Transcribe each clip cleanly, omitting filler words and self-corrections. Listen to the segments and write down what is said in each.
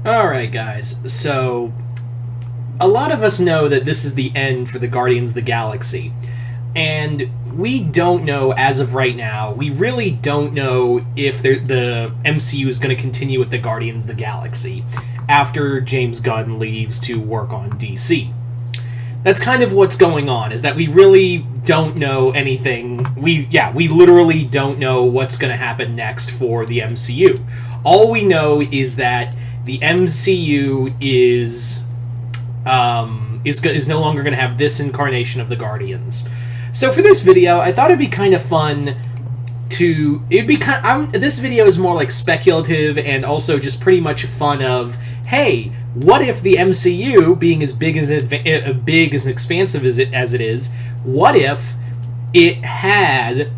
Alright, guys, so a lot of us know that this is the end for the Guardians of the Galaxy. And we don't know, as of right now, we really don't know if the MCU is going to continue with the Guardians of the Galaxy after James Gunn leaves to work on DC. That's kind of what's going on, is that we really don't know anything. We literally don't know what's going to happen next for the MCU. All we know is that the MCU is no longer going to have this incarnation of the Guardians. So for this video, I thought it'd be kind of fun to... this video is more like speculative and also just pretty much fun of, hey, what if the MCU, being as big as and expansive as it is, what if it had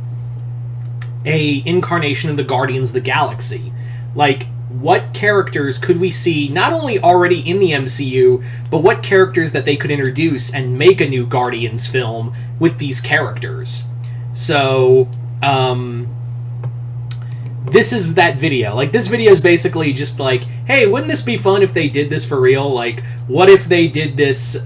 a incarnation of the Guardians of the Galaxy? Like, what characters could we see not only already in the MCU, but what characters that they could introduce and make a new Guardians film with these characters? So, this is that video. Like, this video is basically just like, hey, wouldn't this be fun if they did this for real? Like, what if they did this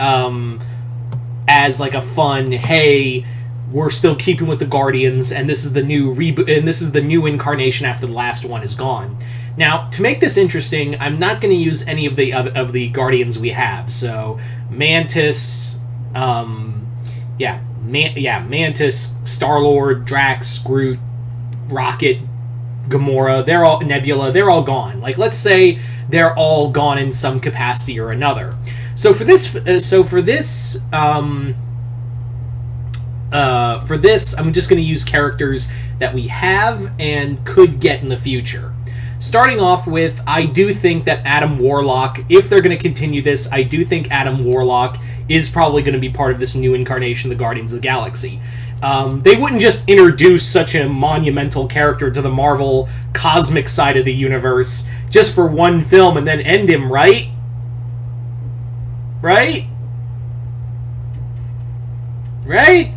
as like a fun, hey, we're still keeping with the Guardians, and this is the new reboot, and this is the new incarnation after the last one is gone. Now, to make this interesting, I'm not going to use any of the Guardians we have. So, Mantis, Mantis, Star-Lord, Drax, Groot, Rocket, Gamora, Nebula, they're all gone. Like, let's say they're all gone in some capacity or another. So for this, I'm just going to use characters that we have and could get in the future. Starting off with, I do think that Adam Warlock, if they're going to continue this, I do think Adam Warlock is probably going to be part of this new incarnation of the Guardians of the Galaxy. They wouldn't just introduce such a monumental character to the Marvel cosmic side of the universe just for one film and then end him, right? Right? Right?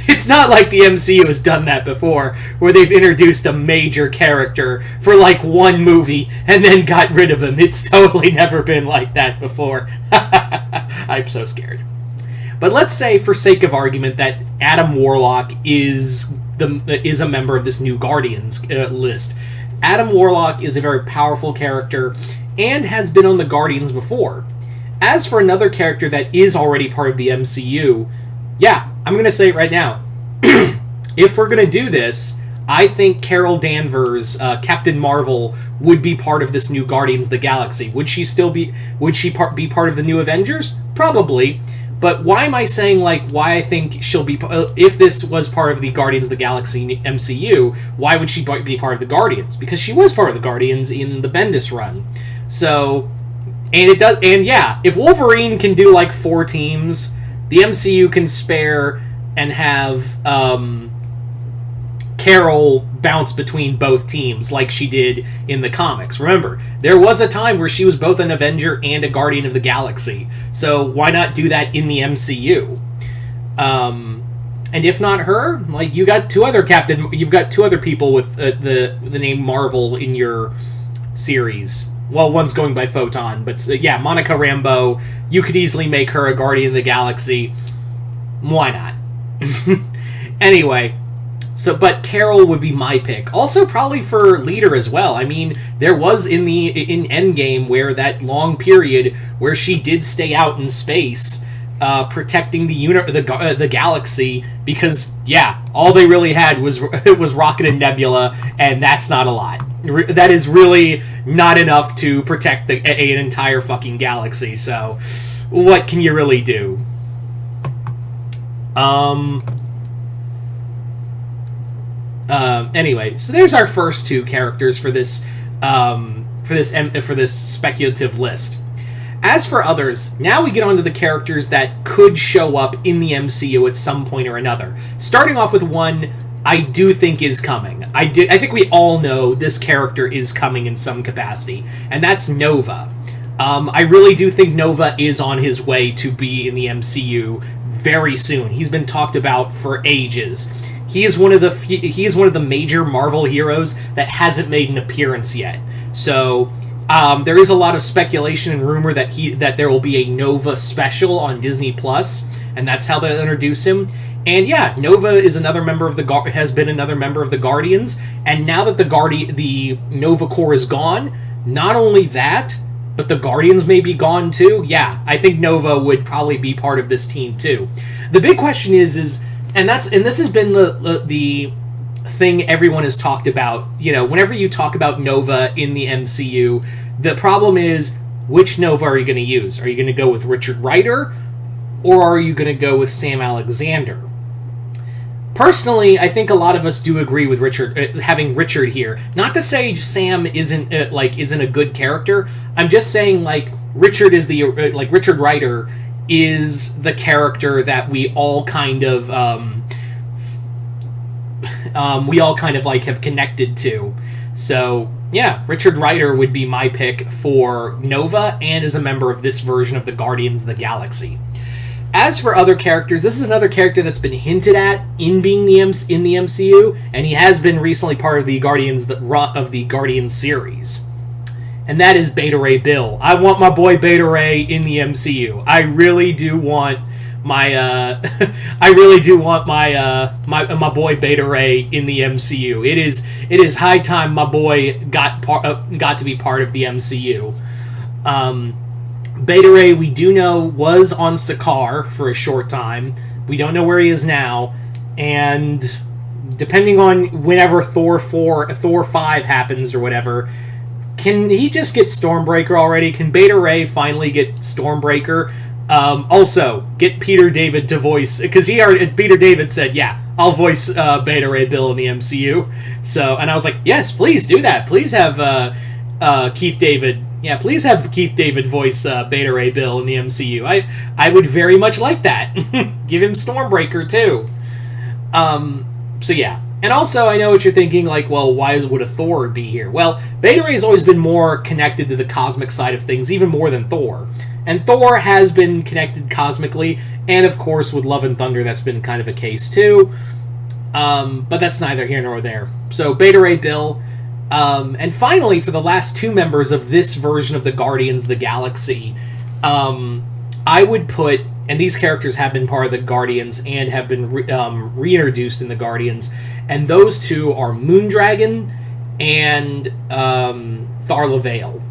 It's not like the MCU has done that before, where they've introduced a major character for like one movie and then got rid of him. It's totally never been like that before. I'm so scared. But let's say, for sake of argument, that Adam Warlock is a member of this new Guardians list. Adam Warlock is a very powerful character and has been on the Guardians before. As for another character that is already part of the MCU, yeah, I'm going to say it right now. If we're going to do this, I think Carol Danvers, Captain Marvel, would be part of this new Guardians of the Galaxy. Would she be part of the new Avengers? Probably. But why am I saying, like, why I think she'll be... if this was part of the Guardians of the Galaxy MCU, why would she be part of the Guardians? Because she was part of the Guardians in the Bendis run. So, and yeah, if Wolverine can do, like, 4 teams, the MCU can spare and have Carol bounce between both teams like she did in the comics. Remember, there was a time where she was both an Avenger and a Guardian of the Galaxy. So why not do that in the MCU? And if not her, like, you've got two other people with the name Marvel in your series. Well, one's going by Photon, but yeah, Monica Rambeau, you could easily make her a Guardian of the Galaxy. Why not? Anyway, but Carol would be my pick. Also, probably for leader as well. I mean, there was in Endgame where that long period where she did stay out in space, protecting the galaxy, because yeah, all they really had was Rocket and Nebula, and that's not a lot. That is really not enough to protect an entire fucking galaxy. So, what can you really do? Anyway, so there's our first 2 characters for this speculative list. As for others, now we get on to the characters that could show up in the MCU at some point or another. Starting off with one I do think is coming. I think we all know this character is coming in some capacity, and that's Nova. I really do think Nova is on his way to be in the MCU very soon. He's been talked about for ages. He is one of the major Marvel heroes that hasn't made an appearance yet. So There is a lot of speculation and rumor that there will be a Nova special on Disney Plus, and that's how they'll introduce him. And yeah, Nova is another member of has been another member of the Guardians, and now that the Nova Corps is gone, not only that, but the Guardians may be gone too. Yeah, I think Nova would probably be part of this team too. The big question is this has been the thing everyone has talked about. You know, whenever you talk about Nova in the MCU, the problem is, which Nova are you going to use? Are you going to go with Richard Rider, or are you going to go with Sam Alexander? Personally, I think a lot of us do agree with having Richard here. Not to say Sam isn't a good character. I'm just saying Richard Rider is the character that we all kind of have connected to. So yeah, Richard Rider would be my pick for Nova and as a member of this version of the Guardians of the Galaxy. As for other characters, this is another character that's been hinted at in being in the MCU, and he has been recently part of the Guardians series. And that is Beta Ray Bill. I want my boy Beta Ray in the MCU. I really do want my my boy Beta Ray in the MCU. It is high time my boy got to be part of the MCU. Beta Ray, we do know, was on Sakaar for a short time. We don't know where he is now, and depending on whenever Thor 5 happens or whatever, can he just get Stormbreaker already? Can Beta Ray finally get Stormbreaker? Also, get Peter David to voice, because Peter David said, yeah, I'll voice Beta Ray Bill in the MCU. So, and I was like, yes, please do that. Please have Keith David. Yeah, please have Keith David voice Beta Ray Bill in the MCU. I would very much like that. Give him Stormbreaker, too. So yeah. And also, I know what you're thinking, well, why would a Thor be here? Well, Beta Ray has always been more connected to the cosmic side of things, even more than Thor. And Thor has been connected cosmically, and of course, with Love and Thunder, that's been kind of a case, too. But that's neither here nor there. So, Beta Ray Bill. And finally, for the last two members of this version of the Guardians of the Galaxy, I would put, and these characters have been part of the Guardians and have been reintroduced in the Guardians, and those two are Moondragon and Tharla Vale.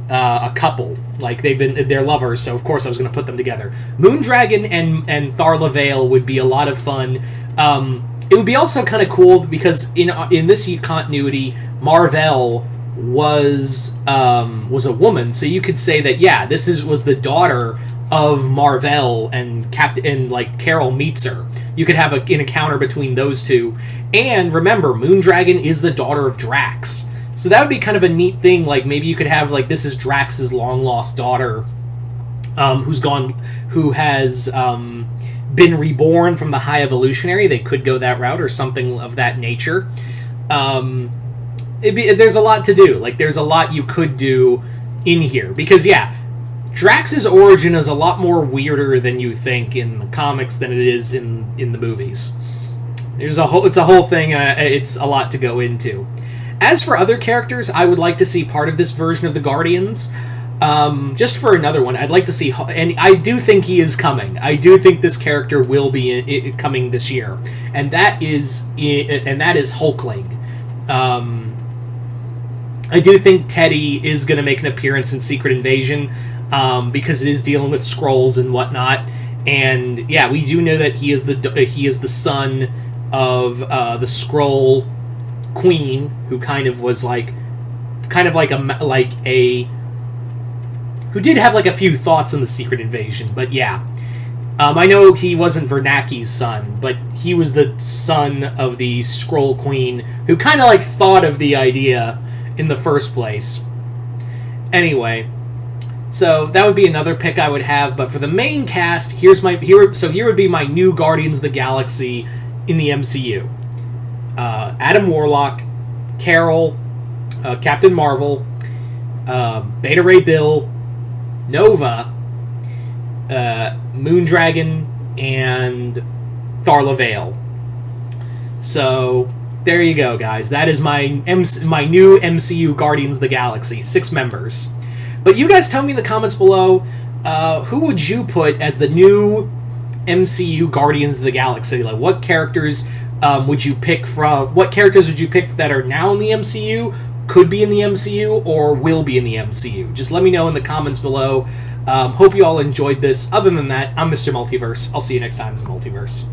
A couple. They're lovers, so of course I was going to put them together. Moondragon and Tharla Vale would be a lot of fun. It would be also kind of cool because in this continuity, Mar-Vell was a woman, so you could say that this was the daughter of Mar-Vell, and Carol meets her. You could have an encounter between those two, and remember, Moondragon is the daughter of Drax, so that would be kind of a neat thing. Maybe you could have this is Drax's long lost daughter, who has been reborn from the High Evolutionary. They could go that route or something of that nature. There's a lot to do. There's a lot you could do in here. Because, Drax's origin is a lot more weirder than you think in the comics than it is in the movies. It's a whole thing. It's a lot to go into. As for other characters, I would like to see part of this version of the Guardians. Just for another one, I'd like to see, and I do think he is coming. I do think this character will be coming this year, and that is Hulkling. I do think Teddy is going to make an appearance in Secret Invasion, because it is dealing with Skrulls and whatnot. And we do know that he is the son of the Skrull Queen, who kind of was who did have a few thoughts on the Secret Invasion, but I know he wasn't Vernaki's son, but he was the son of the Skrull Queen, who kind of thought of the idea in the first place. Anyway, so that would be another pick I would have, but for the main cast, here would be my new Guardians of the Galaxy in the MCU. Adam Warlock, Carol, Captain Marvel, Beta Ray Bill, Nova, Moondragon, and Tharla Vale. So there you go, guys. That is my new MCU Guardians of the Galaxy, 6 members. But you guys tell me in the comments below, who would you put as the new MCU Guardians of the Galaxy? Like, what characters would you pick from? What characters would you pick that are now in the MCU, could be in the MCU, or will be in the MCU? Just let me know in the comments below. Hope you all enjoyed this. Other than that, I'm Mr. Multiverse. I'll see you next time in the Multiverse.